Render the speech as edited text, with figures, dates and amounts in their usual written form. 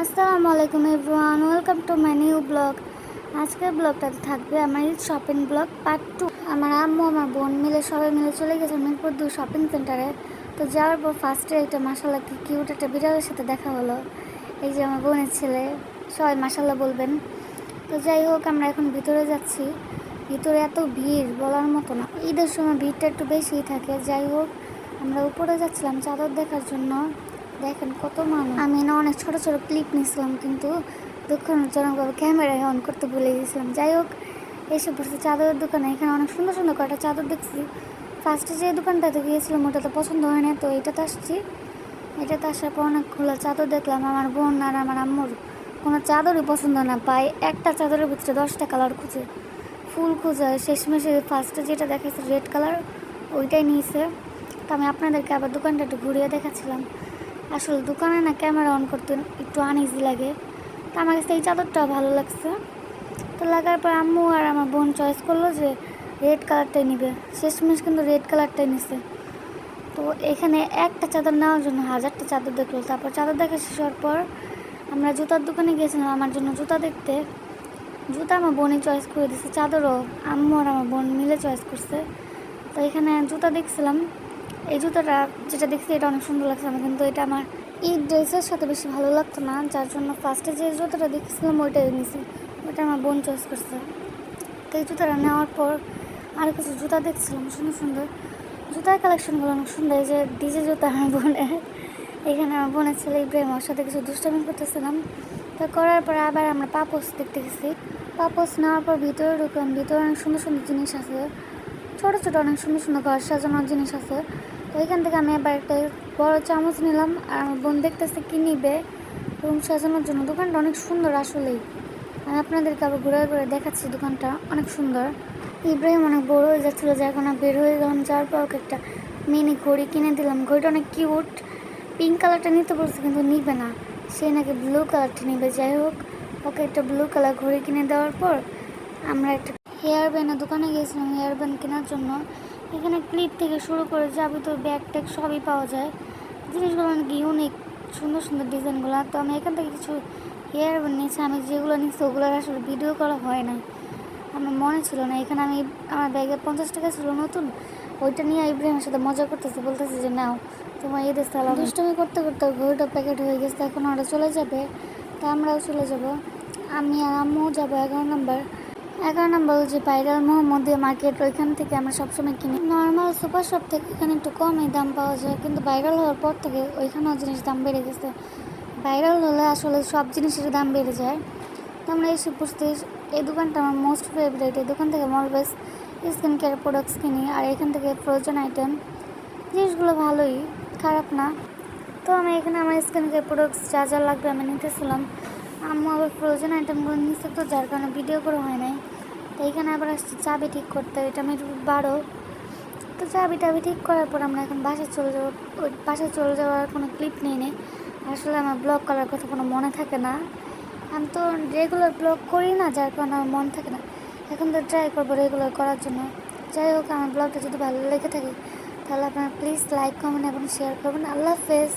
আসসালামু আলাইকুম everyone, welcome to my new blog. আজকের ব্লগটাতে থাকবে আমার ঈদ শপিং ব্লগ পার্ট 2। আমার আম্মু আমার বোন মিলে সবাই মিলে চলে গেছে মিরপুর 2 শপিং সেন্টারে। তো যাওয়ার পর ফার্স্টে একটা মাশাআল্লাহ কি কিউট একটা বিড়ালের সাথে দেখা হলো। এই যে আমার বোনের ছেলে, সবাই মাশাআল্লাহ বলবেন। তো যাই হোক, আমরা এখন ভিতরে যাচ্ছি। ভিতরে এত ভিড় বলার মতো না, ঈদের সময় ভিড়টা একটু বেশিই থাকে। যাই হোক, আমরা উপরে যাচ্ছিলাম চাদর দেখার জন্য। দেখেন কত মানুষ। আমি না অনেক ছোট ছোট ক্লিপ নিয়েছিলাম, কিন্তু দুঃখজনকভাবে ক্যামেরায় অন করতে ভুলে গেছিলাম। যাই হোক, এসে পড়ছে চাদরের দোকানে। এখানে অনেক সুন্দর সুন্দর কয়েকটা চাদর দেখছি। ফার্স্টে যে দোকানটাতে গিয়েছিলাম ওটাতে পছন্দ হয় না, তো এটাতে আসছি। এটাতে আসার পর অনেকগুলো চাদর দেখলাম। আমার বোন আর আমার আম্মুর কোনো চাদরই পছন্দ না পায়। একটা চাদরের ভিতরে 10টা কালার খুঁজে, ফুল খুঁজে শেষমেশে ফার্স্টে যেটা দেখাচ্ছে রেড কালার, ওইটাই নিয়েছে। তো আমি আপনাদেরকে আবার দোকানটা একটু ঘুরিয়ে দেখাচ্ছিলাম। আসলে দোকানে না ক্যামেরা অন করতে একটু আনইজি লাগে। তো আমার কাছে এই চাদরটা ভালো লাগছে। তো লাগার পর আম্মু আর আমার বোন চয়েস করলো যে রেড কালারটাই নিবে। শেষমেশ কিন্তু রেড কালারটাই নিছে। তো এখানে একটা চাদর নেওয়ার জন্য 1000টা চাদর দেখলো। তারপর চাদর দেখা শেষ হওয়ার পর আমরা জুতার দোকানে গিয়েছিলাম আমার জন্য জুতা দেখতে। জুতা আমার বোনই চয়েস করে দিচ্ছে, চাদরও আম্মু আর আমার বোন মিলে চয়েস করছে। তো এখানে জুতা দেখছিলাম। এই জুতাটা যেটা দেখছি এটা অনেক সুন্দর লাগছে আমার, কিন্তু এটা আমার ঈদ ড্রেসের সাথে বেশি ভালো লাগতো না, যার জন্য ফার্স্টে যে জুতাটা দেখছিলাম ওইটাই নিয়েছি। ওইটা আমার বোন চয়েস করছে। তো এই জুতাটা নেওয়ার পর আরও কিছু জুতা দেখছিলাম সুন্দর সুন্দর। জুতার কালেকশনগুলো অনেক সুন্দর। এই যে ডিজে জুতা আমার বোনের। এখানে আমার বোনের ছেলে ইব্রাহিম ওর সাথে কিছু দুষ্টামি করতেছিলাম। তো করার পর আবার আমরা পাপোস দেখতে গেছি। পাপোস নেওয়ার পর ভিতরে ঢুকলাম। ভিতরে অনেক সুন্দর সুন্দর জিনিস আছে, ছোটো ছোটো অনেক সুন্দর সুন্দর ঘর সাজানোর জিনিস আছে। তো এখান থেকে আমি এবার একটা বড় চামচ নিলাম। আর আমার বোন দেখতেছে কী নিবে রুম সাজানোর জন্য। দোকানটা অনেক সুন্দর আসলেই। আমি আপনাদেরকে আবার ঘুরে ঘুরে দেখাচ্ছি, দোকানটা অনেক সুন্দর। ইব্রাহিম অনেক বড় হয়ে যাচ্ছিলো, যে এখন বের হয়ে গেলাম। যাওয়ার পর ওকে একটা মিনি ঘড়ি কিনে দিলাম। ঘড়িটা অনেক কিউট। পিঙ্ক কালারটা নিতে বলছে কিন্তু নিবে না, সে নাকি ব্লু কালারটা নিবে। যাই হোক, ওকে একটা ব্লু কালার ঘড়ি কিনে দেওয়ার পর আমরা একটা হেয়ার ব্যান্ডের দোকানে গিয়েছিলাম হেয়ার ব্যান্ড কেনার জন্য। এখানে ক্লিপ থেকে শুরু করে যাবতীয় ব্যাগ ট্যাগ সবই পাওয়া যায়। জিনিসগুলো অনেক ইউনিক, সুন্দর সুন্দর ডিজাইনগুলো। তো আমি এখান থেকে কিছু হেয়ার ব্যান্ড নিয়েছি। আমি যেগুলো নিচ্ছি ওগুলোর আসলে ভিডিও করা হয় নাই, আমার মনে ছিল না। এখানে আমি আমার ব্যাগে 50 টাকা ছিল নতুন, ওইটা নিয়ে ইব্রাহিমের সাথে মজা করতেছে, বলতেছে যে নাও তোমার ঈদের সালাম। দুষ্টুমি করতে করতে ঘড়িটা প্যাকেট হয়ে গেছে। এখন ওরা চলে যাবে, তা আমরাও চলে যাব। আমি আর আম্মু যাবো 11 নম্বর যে ভাইরাল মোহাম্মদিয়া মার্কেট, ওইখান থেকে আমরা সবসময় কিনি। নর্মাল সুপার শপ থেকে এখানে একটু কমই দাম পাওয়া যায়, কিন্তু ভাইরাল হওয়ার পর থেকে ওইখানেও জিনিস দাম বেড়ে গেছে। ভাইরাল হলে আসলে সব জিনিসের দাম বেড়ে যায়। তো আমরা এসে বুঝতে, এই দোকানটা আমার মোস্ট ফেভারিট। এই দোকান থেকে অলওয়েজ স্কিন কেয়ার প্রোডাক্টস কিনি, আর এখান থেকে ফ্রোজেন আইটেম। জিনিসগুলো ভালোই, খারাপ না। তো আমি এখানে আমার স্কিন কেয়ার প্রোডাক্টস যা যা লাগবে আমি নিতেছিলাম। আম্মু আবার ফ্রোজেন আইটেমগুলো নিচ্ছে, তো যার কারণে ভিডিও করা হয় নাই। তো এখানে আবার আসছি চাবি ঠিক করতে। এটা আমি 12। তো চাবি টাবি ঠিক করার পর আমরা এখন বাসায় চলে যাবো। ওই বাসায় চলে যাওয়ার কোনো ক্লিপ নেই। আসলে আমার ব্লগ করার কথা কোনো মনে থাকে না। আমি তো রেগুলার ব্লগ করি না, যার কারণে আমার মন থাকে না। এখন তো ট্রাই করবো রেগুলার করার জন্য। যাই হোক, আমার ব্লগটা যদি ভালো লেগে থাকে তাহলে আপনারা প্লিজ লাইক, কমেন্ট এবং শেয়ার করবেন। আল্লাহ হাফেজ।